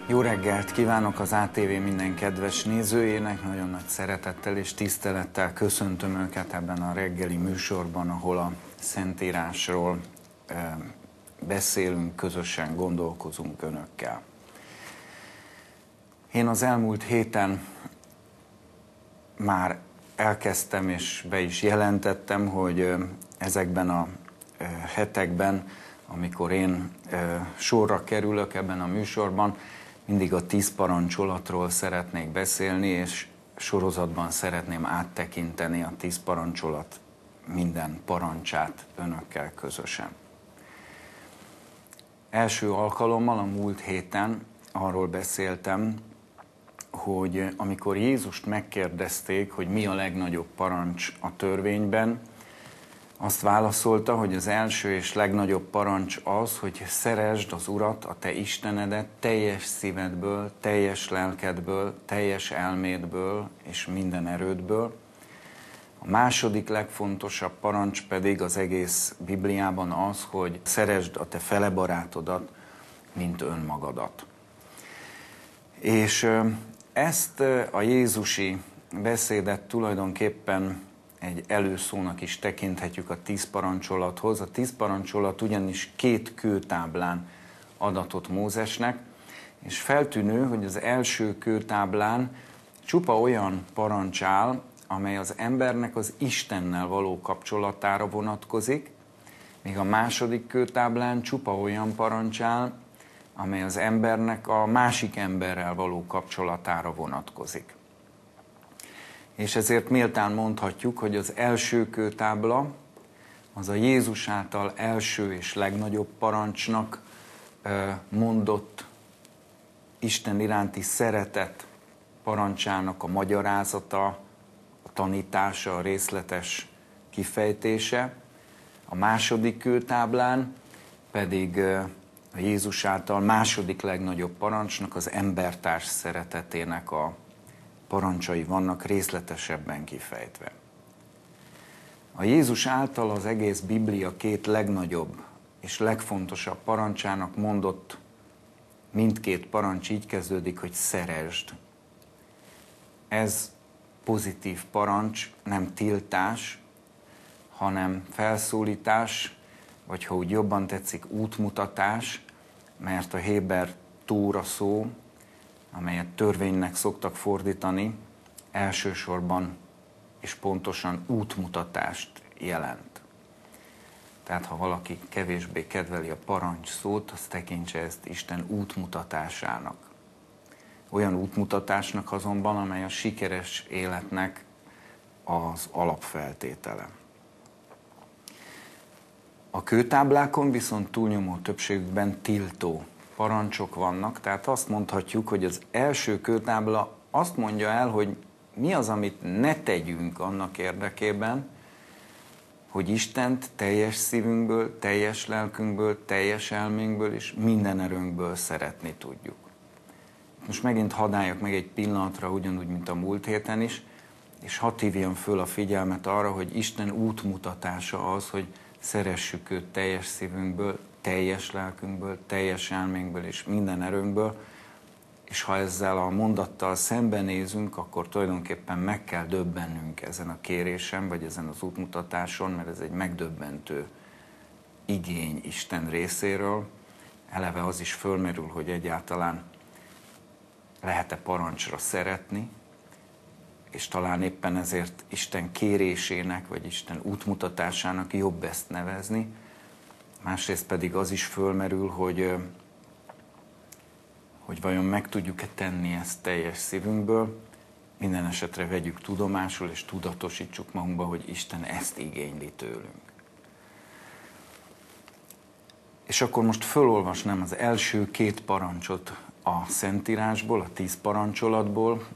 Jó reggelt kívánok az ATV minden kedves nézőjének, nagyon nagy szeretettel és tisztelettel köszöntöm őket ebben a reggeli műsorban, ahol a Szentírásról beszélünk, közösen gondolkozunk önökkel. Én az elmúlt héten már elkezdtem és be is jelentettem, hogy ezekben a hetekben, amikor én sorra kerülök ebben a műsorban, mindig a 10 parancsolatról szeretnék beszélni, és sorozatban szeretném áttekinteni a 10 parancsolat minden parancsát önökkel közösen. Első alkalommal a múlt héten arról beszéltem, hogy amikor Jézust megkérdezték, hogy mi a legnagyobb parancs a törvényben, azt válaszolta, hogy az első és legnagyobb parancs az, hogy szeresd az Urat, a te Istenedet teljes szívedből, teljes lelkedből, teljes elmédből és minden erődből. A második legfontosabb parancs pedig az egész Bibliában az, hogy szeresd a te felebarátodat, mint önmagadat. És ezt a jézusi beszédet tulajdonképpen egy előszónak is tekinthetjük a 10 parancsolathoz. A 10 parancsolat ugyanis 2 kőtáblán adatott Mózesnek, és feltűnő, hogy az első kőtáblán csupa olyan parancs áll, amely az embernek az Istennel való kapcsolatára vonatkozik, míg a második kőtáblán csupa olyan parancs áll, amely az embernek a másik emberrel való kapcsolatára vonatkozik. És ezért méltán mondhatjuk, hogy az első kőtábla az a Jézus által első és legnagyobb parancsnak mondott Isten iránti szeretet parancsának a magyarázata, a tanítása, a részletes kifejtése. A második kőtáblán pedig a Jézus által második legnagyobb parancsnak, az embertárs szeretetének a parancsai vannak részletesebben kifejtve. A Jézus által az egész Biblia 2 legnagyobb és legfontosabb parancsának mondott mindkét parancs így kezdődik, hogy szeresd. Ez pozitív parancs, nem tiltás, hanem felszólítás, vagy ha úgy jobban tetszik, útmutatás, mert a héber tóra szó, amelyet törvénynek szoktak fordítani, elsősorban és pontosan útmutatást jelent. Tehát ha valaki kevésbé kedveli a parancs szót, az tekintse ezt Isten útmutatásának. Olyan útmutatásnak azonban, amely a sikeres életnek az alapfeltétele. A kőtáblákon viszont túlnyomó többségükben tiltó parancsok vannak, tehát azt mondhatjuk, hogy az első kőtábla azt mondja el, hogy mi az, amit ne tegyünk annak érdekében, hogy Istent teljes szívünkből, teljes lelkünkből, teljes elménkből és minden erőnkből szeretni tudjuk. Most megint hadd álljak meg egy pillanatra, ugyanúgy, mint a múlt héten is, és hadd hívjam föl a figyelmet arra, hogy Isten útmutatása az, hogy szeressük őt teljes szívünkből, teljes lelkünkből, teljes elménkből és minden erőnkből, és ha ezzel a mondattal szembenézünk, akkor tulajdonképpen meg kell döbbennünk ezen a kérésen, vagy ezen az útmutatáson, mert ez egy megdöbbentő igény Isten részéről. Eleve az is fölmerül, hogy egyáltalán lehet-e parancsra szeretni, és talán éppen ezért Isten kérésének, vagy Isten útmutatásának jobb ezt nevezni. Másrészt pedig az is fölmerül, hogy vajon meg tudjuk-e tenni ezt teljes szívünkből, minden esetre vegyük tudomásul, és tudatosítsuk magunkba, hogy Isten ezt igényli tőlünk. És akkor most fölolvasnám az első 2 parancsot a Szentírásból, a 10 parancsolatból,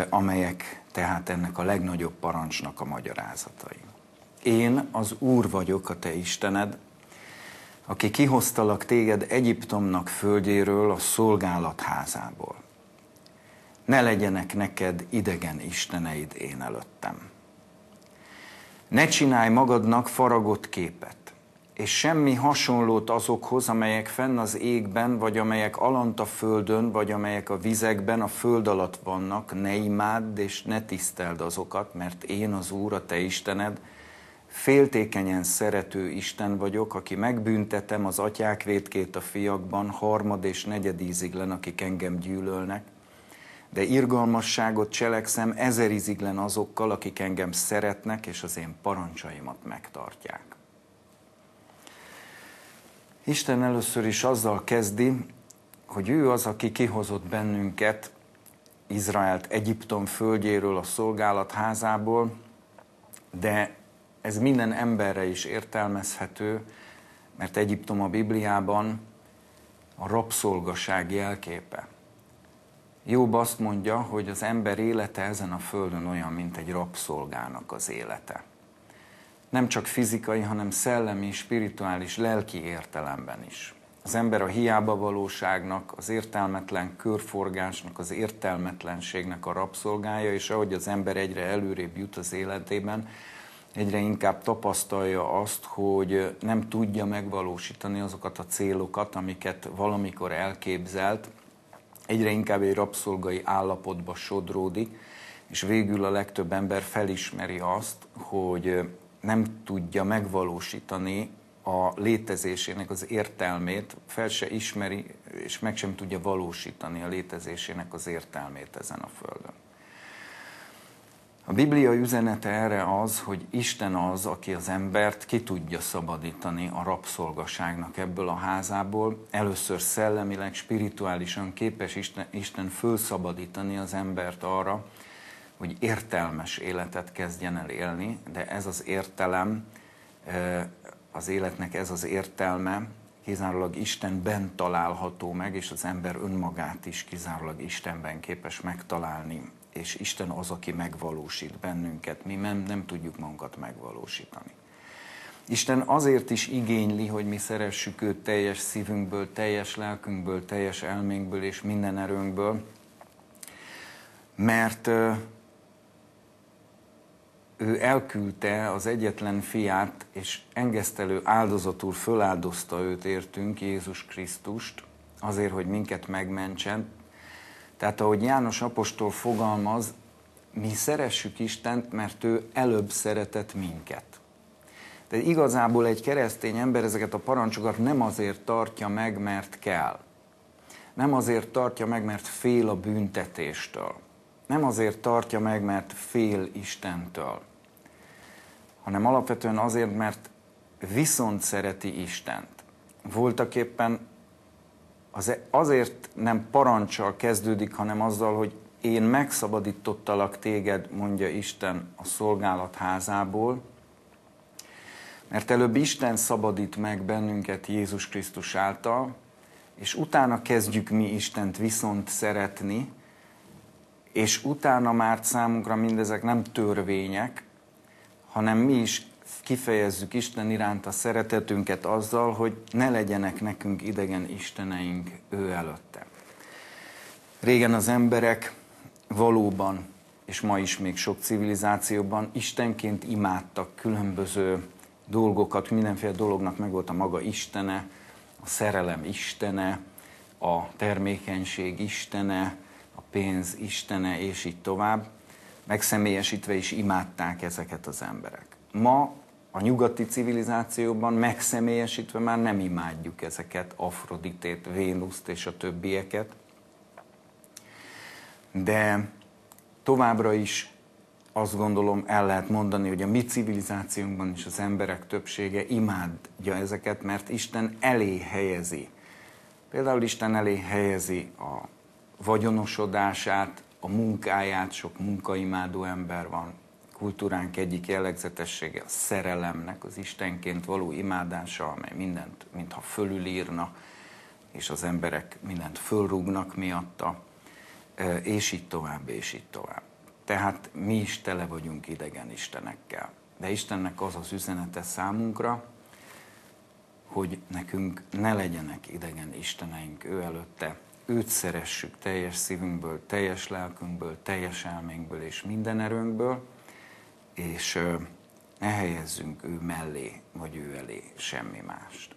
amelyek tehát ennek a legnagyobb parancsnak a magyarázatai. Én az Úr vagyok, a te Istened, aki kihoztalak téged Egyiptomnak földjéről, a szolgálatházából. ne legyenek neked idegen isteneid én előttem. Ne csinálj magadnak faragott képet, és semmi hasonlót azokhoz, amelyek fenn az égben, vagy amelyek alant a földön, vagy amelyek a vizekben, a föld alatt vannak, ne imádd és ne tiszteld azokat, mert én az Úr, a te Istened, féltékenyen szerető Isten vagyok, aki megbüntetem az atyák vétkét a fiakban, harmad és negyedíziglen, akik engem gyűlölnek, de irgalmasságot cselekszem ezeriziglen azokkal, akik engem szeretnek, és az én parancsaimat megtartják. Isten először is azzal kezdi, hogy ő az, aki kihozott bennünket, Izraelt Egyiptom földjéről, a szolgálat házából, de ez minden emberre is értelmezhető, mert Egyiptom a Bibliában a rabszolgaság jelképe. Jobb azt mondja, hogy az ember élete ezen a földön olyan, mint egy rabszolgának az élete. Nem csak fizikai, hanem szellemi, spirituális, lelki értelemben is. Az ember a hiába valóságnak, az értelmetlen körforgásnak, az értelmetlenségnek a rabszolgája, és ahogy az ember egyre előrébb jut az életében, egyre inkább tapasztalja azt, hogy nem tudja megvalósítani azokat a célokat, amiket valamikor elképzelt, egyre inkább egy rabszolgai állapotba sodródik, és végül a legtöbb ember felismeri azt, hogy nem tudja megvalósítani a létezésének az értelmét, fel se ismeri, és meg sem tudja valósítani a létezésének az értelmét ezen a földön. A Biblia üzenete erre az, hogy Isten az, aki az embert ki tudja szabadítani a rabszolgaságnak ebből a házából. Először szellemileg, spirituálisan képes Isten fölszabadítani az embert arra, hogy értelmes életet kezdjen el élni, de ez az értelem, az életnek ez az értelme kizárólag Istenben található meg, és az ember önmagát is kizárólag Istenben képes megtalálni. És Isten az, aki megvalósít bennünket, mi nem tudjuk magunkat megvalósítani. Isten azért is igényli, hogy mi szeressük őt teljes szívünkből, teljes lelkünkből, teljes elménkből és minden erőnkből, mert ő elküldte az egyetlen fiát, és engesztelő áldozatul föláldozta őt értünk, Jézus Krisztust, azért, hogy minket megmentsen. Tehát ahogy János apostol fogalmaz, mi szeressük Istent, mert ő előbb szeretett minket. De igazából egy keresztény ember ezeket a parancsokat nem azért tartja meg, mert kell. Nem azért tartja meg, mert fél a büntetéstől. Nem azért tartja meg, mert fél Istentől. Hanem alapvetően azért, mert viszont szereti Istent. Voltaképpen azért nem paranccsal kezdődik, hanem azzal, hogy én megszabadítottalak téged, mondja Isten a szolgálat házából, mert előbb Isten szabadít meg bennünket Jézus Krisztus által, és utána kezdjük mi Istent viszont szeretni, és utána már számunkra mindezek nem törvények, hanem mi is kifejezzük Isten iránt a szeretetünket azzal, hogy ne legyenek nekünk idegen isteneink ő előtte. Régen az emberek valóban, és ma is még sok civilizációban istenként imádtak különböző dolgokat, mindenféle dolognak megvolt a maga istene, a szerelem istene, a termékenység istene, a pénz istene, és így tovább. Megszemélyesítve is imádták ezeket az emberek. Ma a nyugati civilizációban megszemélyesítve már nem imádjuk ezeket, Afroditét, Vénuszt és a többieket, de továbbra is azt gondolom, el lehet mondani, hogy a mi civilizációnkban is az emberek többsége imádja ezeket, mert Isten elé helyezi. Például Isten elé helyezi a vagyonosodását, a munkáját, sok munkaimádó ember van. Kultúránk egyik jellegzetessége a szerelemnek, az Istenként való imádása, amely mindent, mintha fölülírna, és az emberek mindent fölrúgnak miatta, és így tovább, és így tovább. Tehát mi is tele vagyunk idegen istenekkel. De Istennek az az üzenete számunkra, hogy nekünk ne legyenek idegen isteneink ő előtte, őt szeressük teljes szívünkből, teljes lelkünkből, teljes elménkből és minden erőnkből, és ne helyezzünk ő mellé, vagy ő elé semmi mást.